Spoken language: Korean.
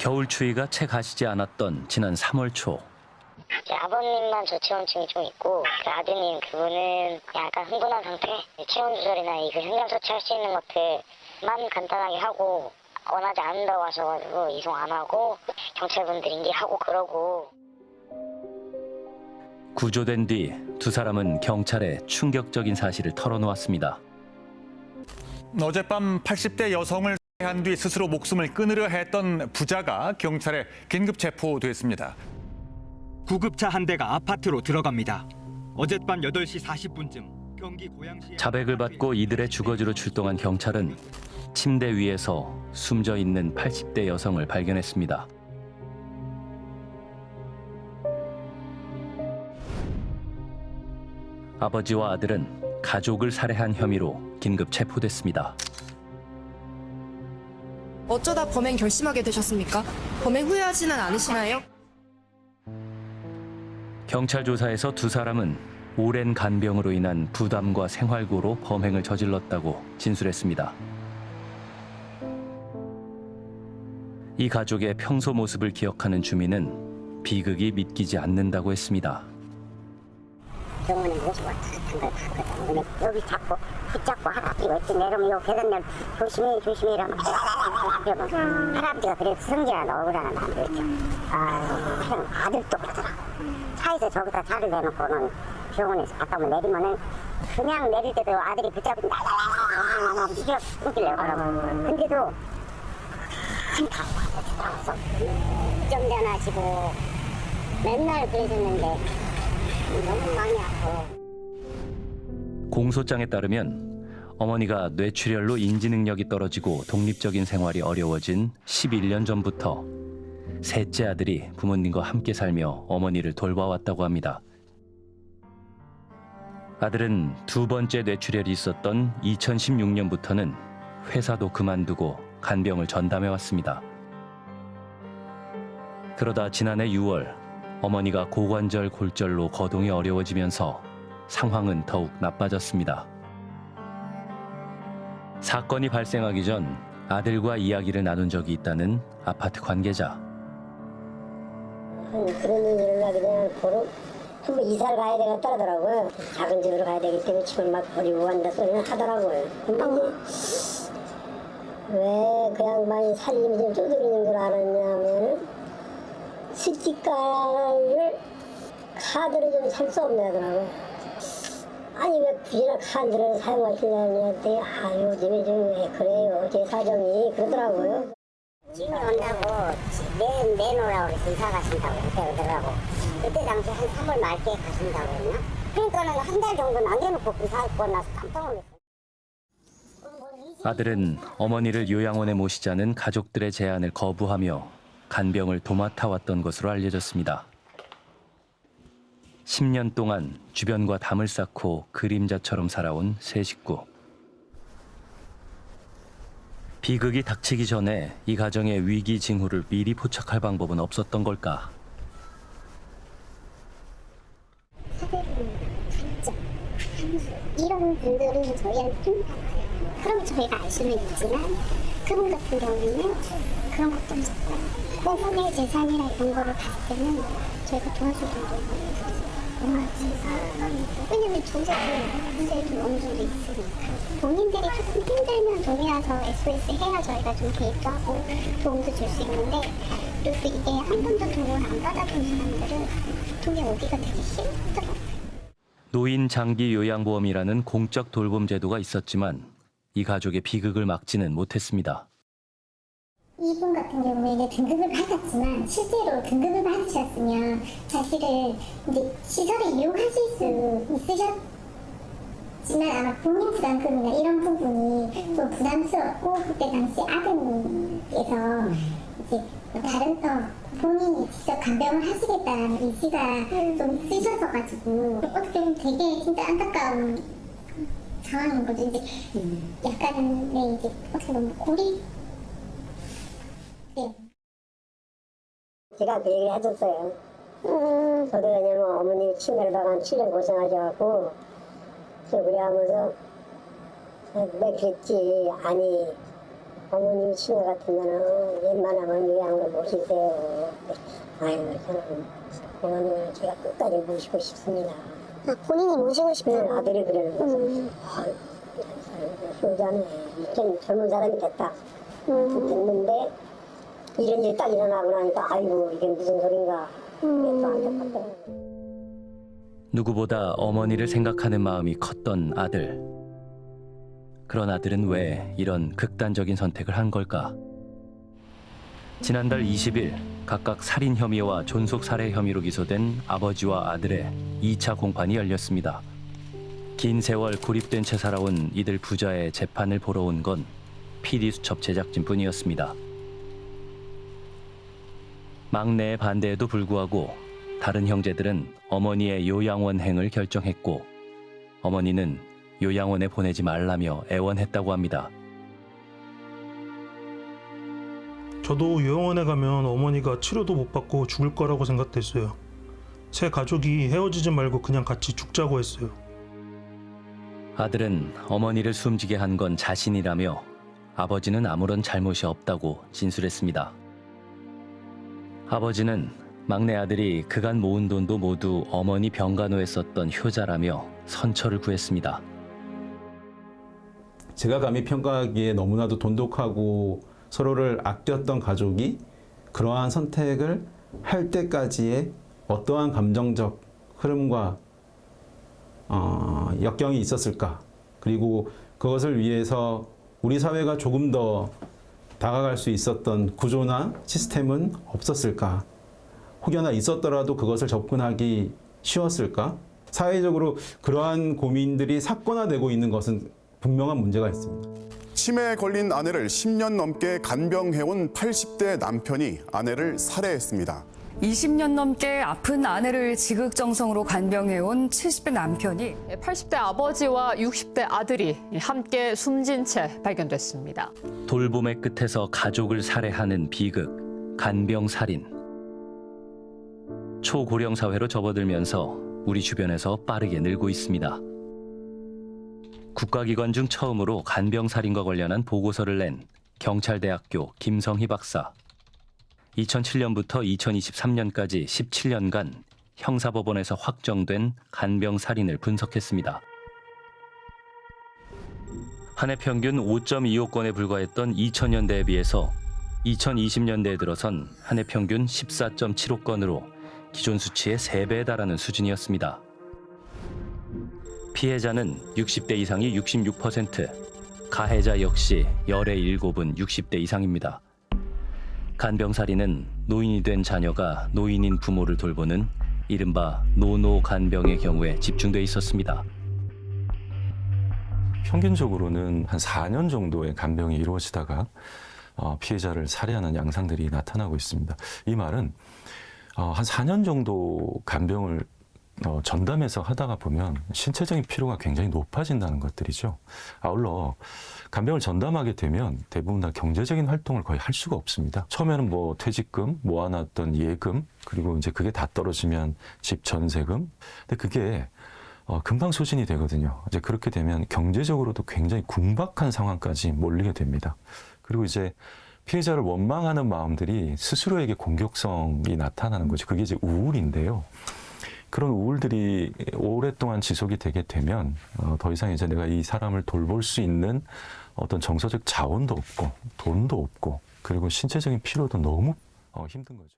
겨울 추위가 채 가시지 않았던 지난 3월 초. 아버님만 저체온증이 좀 있고 그 아드님 그분은 약간 흥분한 상태, 체온 조절이나 그 현장 처치할 수 있는 것들만 간단하게 하고 원하지 않는다고 하셔가지고 이송 안 하고 경찰분들이 이제 하고 그러고. 구조된 뒤 두 사람은 경찰에 충격적인 사실을 털어놓았습니다. 어젯밤 80대 여성을 한 뒤 스스로 목숨을 끊으려 했던 부자가 경찰에 긴급 체포됐습니다. 구급차 한 대가 아파트로 들어갑니다. 어젯밤 8시 40분쯤 경기 고양시 자백을 받고 이들의 주거지로 출동한 경찰은 침대 위에서 숨져 있는 80대 여성을 발견했습니다. 아버지와 아들은 가족을 살해한 혐의로 긴급 체포됐습니다. 어쩌다 범행 결심하게 되셨습니까? 범행 후회하지는 않으시나요? 경찰 조사에서 두 사람은 오랜 간병으로 인한 부담과 생활고로 범행을 저질렀다고 진술했습니다. 이 가족의 평소 모습을 기억하는 주민은 비극이 믿기지 않는다고 했습니다. 병원에 모시고 탁한 걸 봤거든. 여기 잡고 붙잡고 할아버지가 어찌 내려면 요 계단 내려 조심해 이러면 할아버지가 그래도 성질하다 억울하나 안 그랬죠. 형 아들도 그러더라. 차에서 저기다 차를 대놓고는 병원에서 갔다 오면 내리면은 그냥 내릴 때도 아들이 붙잡고 나나나나 이겨 끊기려고 그러고. 근데도 한타고 하고 운전하시고 맨날 그러셨는데 너무 많이 아프고. 공소장에 따르면 어머니가 뇌출혈로 인지 능력이 떨어지고 독립적인 생활이 어려워진 11년 전부터 셋째 아들이 부모님과 함께 살며 어머니를 돌봐왔다고 합니다. 아들은 두 번째 뇌출혈이 있었던 2016년부터는 회사도 그만두고 간병을 전담해왔습니다. 그러다 지난해 6월 어머니가 고관절 골절로 거동이 어려워지면서 상황은 더욱 나빠졌습니다. 사건이 발생하기 전 아들과 이야기를 나눈 적이 있다는 아파트 관계자. 그런 일이 일어나게 되면 보러 한번 이사를 가야 되겠다 하더라고요. 작은 집으로 가야 되기 때문에 집을 막 버리고 간다 소리는 하더라고요. 근데 왜 그 양반이 살림이 좀 쪼들리는 걸 알았냐면은 시집가를 카드를 좀 살 수 없네 하더라고요. 아니 왜 굳이나 카드를 사용하시냐고 했더니 요즘에 좀 왜 그래요 제 사정이 그러더라고요. 지금 온다고 내놓으라고 그래서 이사 가신다고 그러더라고. 그때 당시 한 3월 말께 가신다고 했나? 그러니까는 한 달 정도 남겨놓고 이사하고 나서 깜짝 놀랐어요. 아들은 어머니를 요양원에 모시자는 가족들의 제안을 거부하며 간병을 도맡아왔던 것으로 알려졌습니다. 10년 동안 주변과 담을 쌓고 그림자처럼 살아온 세 식구. 비극이 닥치기 전에 이 가정의 위기 징후를 미리 포착할 방법은 없었던 걸까? 단점, 이런 분들은 저희한테 좀 그럼 저희가 알 수는 있지만 그분 같은 경우는 그런 것도 없었고 혼의 재산이나 이런 거를 봤을 때는 저희가 도와줄 정도가 왜냐면 전세도 좀 어느 정도 있으니까 본인들이 조금 힘들면 돈이라서 SOS 해야 저희가 좀 개입도 하고 도움도 줄 수 있는데 그리고 이게 한 번도 돈을 안 받아본 사람들은 돈이 오기가 되게 힘들어요. 노인 장기 요양보험이라는 공적 돌봄 제도가 있었지만 이 가족의 비극을 막지는 못했습니다. 이분 같은 경우에 이제 등급을 받았지만 실제로 등급을 받으셨으면 사실은 이제 시설을 이용하실 수 있으셨지만 아마 본인 부담금이나 이런 부분이 좀 부담스럽고 그때 당시 아드님께서 이제 다른 본인이 직접 간병을 하시겠다는 의지가 좀 있으셔서 어떻게 보면 되게 진짜 안타까운 상황인 거죠. 이제 약간의 이제 어떻게 보면 고립. 네. 제가 그 얘기를 해줬어요. 저도 왜냐면 어머니 치매를 당한 7년 고생하셔갖고 그래 하면서 왜 그랬지. 아니 어머님이 친구 같으면은 웬만하면 요양으로 모시세요. 아유, 저는 어머님을 제가 끝까지 모시고 싶습니다. 본인이 모시고 싶다고. 아들이 그러는 거죠. 아유, 효자네. 좀 젊은 사람이 됐다. 됐는데 이런 일이 딱 일어나고 나니까 아이고 이게 무슨 소린가. 또 안타깝더라고요. 누구보다 어머니를 생각하는 마음이 컸던 아들. 그런 아들은 왜 이런 극단적인 선택을 한 걸까? 지난달 20일 각각 살인 혐의와 존속 살해 혐의로 기소된 아버지와 아들의 2차 공판이 열렸습니다. 긴 세월 고립된 채 살아온 이들 부자의 재판을 보러 온 건 PD수첩 제작진뿐이었습니다. 막내의 반대에도 불구하고 다른 형제들은 어머니의 요양원행을 결정했고 어머니는 요양원에 보내지 말라며 애원했다고 합니다. 저도 요양원에 가면 어머니가 치료도 못 받고 죽을 거라고 생각됐어요. 새 가족이 헤어지지 말고 그냥 같이 죽자고 했어요. 아들은 어머니를 숨지게 한 건 자신이라며 아버지는 아무런 잘못이 없다고 진술했습니다. 아버지는 막내 아들이 그간 모은 돈도 모두 어머니 병간호에 썼던 효자라며 선처를 구했습니다. 제가 감히 평가하기에 너무나도 돈독하고 서로를 아꼈던 가족이 그러한 선택을 할 때까지의 어떠한 감정적 흐름과 역경이 있었을까? 그리고 그것을 위해서 우리 사회가 조금 더 다가갈 수 있었던 구조나 시스템은 없었을까? 혹여나 있었더라도 그것을 접근하기 쉬웠을까? 사회적으로 그러한 고민들이 사건화되고 있는 것은 분명한 문제가 있습니다. 치매에 걸린 아내를 10년 넘게 간병해온 80대 남편이 아내를 살해했습니다. 20년 넘게 아픈 아내를 지극정성으로 간병해온 70대 남편이 80대 아버지와 60대 아들이 함께 숨진 채 발견됐습니다. 돌봄의 끝에서 가족을 살해하는 비극, 간병살인. 초고령 사회로 접어들면서 우리 주변에서 빠르게 늘고 있습니다. 국가기관 중 처음으로 간병살인과 관련한 보고서를 낸 경찰대학교 김성희 박사. 2007년부터 2023년까지 17년간 형사법원에서 확정된 간병살인을 분석했습니다. 한 해 평균 5.25건에 불과했던 2000년대에 비해서 2020년대에 들어선 한 해 평균 14.75건으로 기존 수치의 3배에 달하는 수준이었습니다. 피해자는 60대 이상이 66%, 가해자 역시 열의 7은 60대 이상입니다. 간병살인은 노인이 된 자녀가 노인인 부모를 돌보는 이른바 노노간병의 경우에 집중돼 있었습니다. 평균적으로는 한 4년 정도의 간병이 이루어지다가 피해자를 살해하는 양상들이 나타나고 있습니다. 이 말은 한 4년 정도 간병을 전담해서 하다가 보면 신체적인 피로가 굉장히 높아진다는 것들이죠. 아울러 간병을 전담하게 되면 대부분 다 경제적인 활동을 거의 할 수가 없습니다. 처음에는 뭐 퇴직금, 모아놨던 예금, 그리고 이제 그게 다 떨어지면 집 전세금. 근데 그게 금방 소진이 되거든요. 이제 그렇게 되면 경제적으로도 굉장히 궁박한 상황까지 몰리게 됩니다. 그리고 이제 피해자를 원망하는 마음들이 스스로에게 공격성이 나타나는 거죠. 그게 이제 우울인데요. 그런 우울들이 오랫동안 지속이 되게 되면 더 이상 이제 내가 이 사람을 돌볼 수 있는 어떤 정서적 자원도 없고 돈도 없고 그리고 신체적인 피로도 너무 힘든 거죠.